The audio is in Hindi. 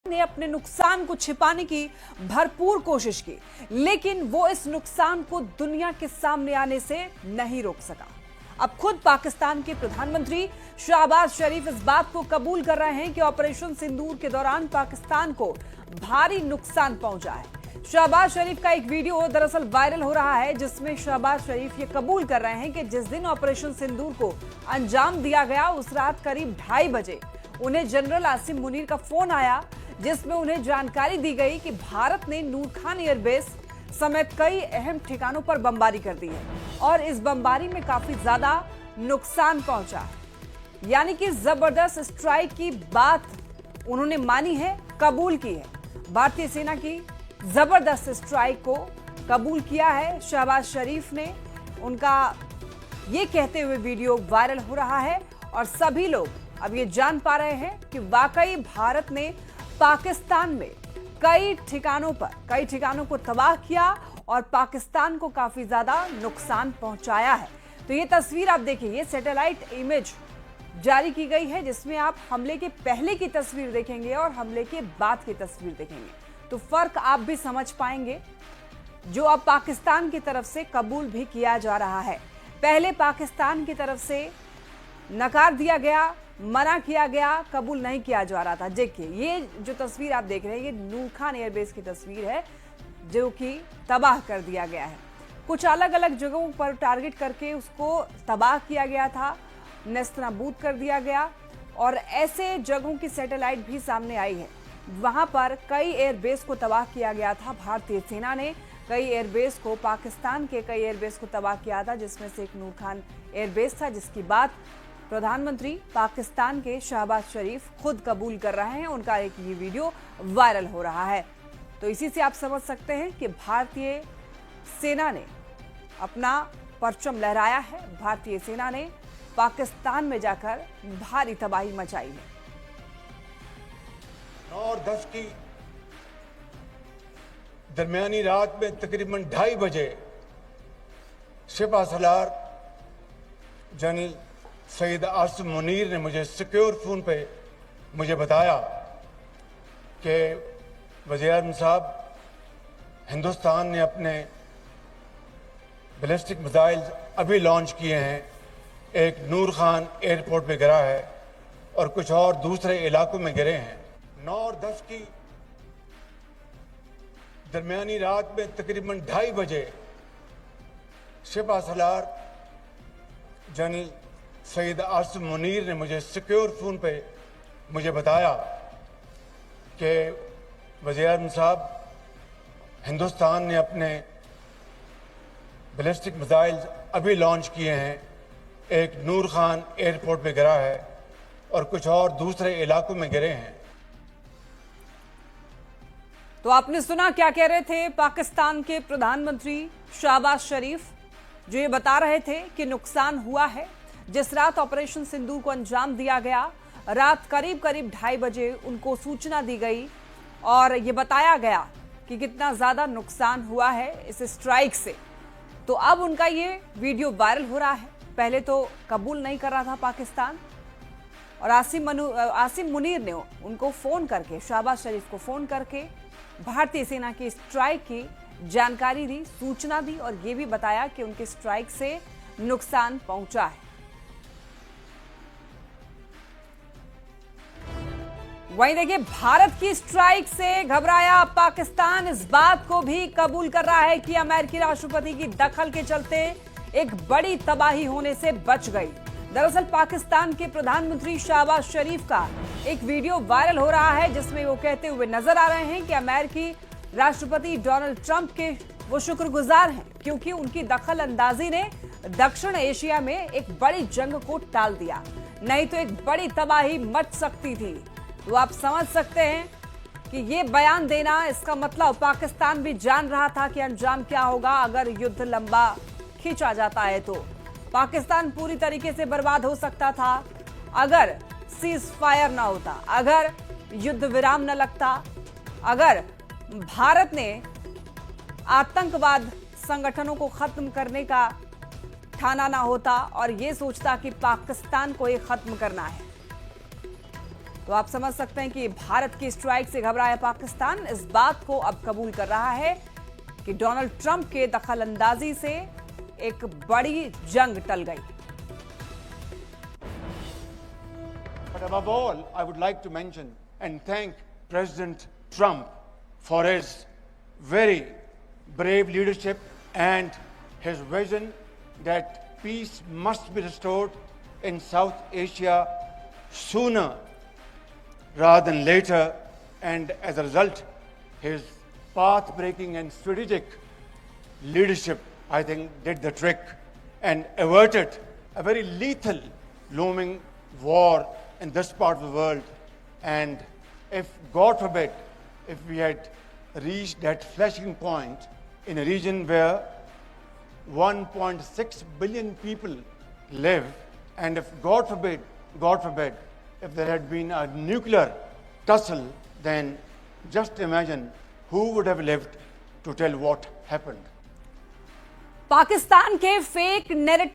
ने अपने नुकसान को छिपाने की भरपूर कोशिश की, लेकिन वो इस नुकसान को दुनिया के सामने आने से नहीं रोक सका। अब खुद पाकिस्तान के प्रधानमंत्री शहबाज शरीफ इस बात को कबूल कर रहे हैं कि ऑपरेशन सिंदूर के दौरान पाकिस्तान को भारी नुकसान पहुंचा है। शहबाज शरीफ का एक वीडियो दरअसल वायरल हो रहा है, जिसमें शहबाज शरीफ ये कबूल कर रहे हैं कि जिस दिन ऑपरेशन सिंदूर को अंजाम दिया गया, उस रात करीब 2:30 बजे उन्हें जनरल आसिम मुनीर का फोन आया, जिसमें उन्हें जानकारी दी गई कि भारत ने नूर खान एयरबेस समेत कई अहम ठिकानों पर बमबारी कर दी है और इस बमबारी में काफी ज्यादा नुकसान पहुंचा है। यानी कि जबरदस्त स्ट्राइक की बात उन्होंने मानी है, कबूल की है। भारतीय सेना की जबरदस्त स्ट्राइक को कबूल किया है शहबाज शरीफ ने। उनका ये कहते हुए वीडियो वायरल हो रहा है और सभी लोग अब ये जान पा रहे हैं कि वाकई भारत ने पाकिस्तान में कई ठिकानों को तबाह किया और पाकिस्तान को काफी ज्यादा नुकसान पहुंचाया है। तो ये तस्वीर आप देखिए, ये सैटेलाइट इमेज जारी की गई है, जिसमें आप हमले के पहले की तस्वीर देखेंगे और हमले के बाद की तस्वीर देखेंगे, तो फर्क आप भी समझ पाएंगे, जो अब पाकिस्तान की तरफ से कबूल भी किया जा रहा है। पहले पाकिस्तान की तरफ से नकार दिया गया, मना किया गया, कबूल नहीं किया जा रहा था। देखिए, ये जो तस्वीर आप देख रहे हैं, ये नूर खान एयरबेस की तस्वीर है, जो कि तबाह कर दिया गया है। कुछ अलग अलग जगहों पर टारगेट करके उसको तबाह किया गया था, नेस्तनाबूद कर दिया गया और ऐसे जगहों की सैटेलाइट भी सामने आई है। वहां पर कई एयरबेस को तबाह किया गया था। भारतीय सेना ने कई एयरबेस को, पाकिस्तान के कई एयरबेस को तबाह किया था, जिसमें से एक नूर खान एयरबेस था, जिसकी बात प्रधानमंत्री पाकिस्तान के शहबाज शरीफ खुद कबूल कर रहे हैं। उनका एक ये वीडियो वायरल हो रहा है। तो इसी से आप समझ सकते हैं कि भारतीय सेना ने अपना परचम लहराया है। भारतीय सेना ने पाकिस्तान में जाकर भारी तबाही मचाई है। 9 और 10 की दरमियानी रात में तकरीबन 2:30 बजे सिपा सलार जनरल सईद आसिम मुनीर ने मुझे सिक्योर फोन पे मुझे बताया कि वज़ीर-ए-आज़म साहब, हिंदुस्तान ने अपने बैलिस्टिक मिसाइल अभी लॉन्च किए हैं, एक नूर खान एयरपोर्ट पे गिरा है और कुछ और दूसरे इलाकों में गिरे हैं। 9 और 10 की दरमियानी रात में तकरीबन 2:30 बजे सिपा सलार जनरल सईद आसिम मुनीर ने मुझे सिक्योर फोन पे मुझे बताया कि वज़ीर-ए-आज़म साहब, हिंदुस्तान ने अपने बैलिस्टिक मिसाइल अभी लॉन्च किए हैं, एक नूर खान एयरपोर्ट पे गिरा है और कुछ और दूसरे इलाकों में गिरे हैं। तो आपने सुना क्या कह रहे थे पाकिस्तान के प्रधानमंत्री शहबाज शरीफ, जो ये बता रहे थे कि नुकसान हुआ है। जिस रात ऑपरेशन सिंदूर को अंजाम दिया गया, रात करीब 2:30 बजे उनको सूचना दी गई और ये बताया गया कि कितना ज्यादा नुकसान हुआ है इस स्ट्राइक से। तो अब उनका ये वीडियो वायरल हो रहा है। पहले तो कबूल नहीं कर रहा था पाकिस्तान और आसिम मुनीर ने उनको फोन करके, शहबाज शरीफ को फोन करके भारतीय सेना की स्ट्राइक की जानकारी दी, सूचना दी और ये भी बताया कि उनके स्ट्राइक से नुकसान पहुंचा है। वहीं देखिए, भारत की स्ट्राइक से घबराया पाकिस्तान इस बात को भी कबूल कर रहा है कि अमेरिकी राष्ट्रपति की दखल के चलते एक बड़ी तबाही होने से बच गई। दरअसल पाकिस्तान के प्रधानमंत्री शहबाज शरीफ का एक वीडियो वायरल हो रहा है, जिसमें वो कहते हुए नजर आ रहे हैं कि अमेरिकी राष्ट्रपति डोनाल्ड ट्रंप के वो शुक्रगुजार हैं, क्योंकि उनकी दखल अंदाजी ने दक्षिण एशिया में एक बड़ी जंग को टाल दिया, नहीं तो एक बड़ी तबाही मच सकती थी। तो आप समझ सकते हैं कि ये बयान देना, इसका मतलब पाकिस्तान भी जान रहा था कि अंजाम क्या होगा अगर युद्ध लंबा खींचा जाता है। तो पाकिस्तान पूरी तरीके से बर्बाद हो सकता था अगर सीज फायर ना होता, अगर युद्ध विराम न लगता, अगर भारत ने आतंकवाद संगठनों को खत्म करने का ठाना ना होता और ये सोचता कि पाकिस्तान को ये खत्म करना है। तो आप समझ सकते हैं कि भारत की स्ट्राइक से घबराया पाकिस्तान इस बात को अब कबूल कर रहा है कि डोनाल्ड ट्रंप के दखल अंदाजी से एक बड़ी जंग टल गई। But above all, I would like to mention and thank President Trump for his very brave leadership and his vision that peace must be restored in South Asia sooner rather than later. And as a result, his path-breaking and strategic leadership, I think, did the trick and averted a very lethal looming war in this part of the world. And if, God forbid, if we had reached that flashing point in a region where 1.6 billion people live, and if, God forbid, if there had been a nuclear tussle, then just imagine who would have lived to tell what happened. Pakistan के फेक नैरेटिव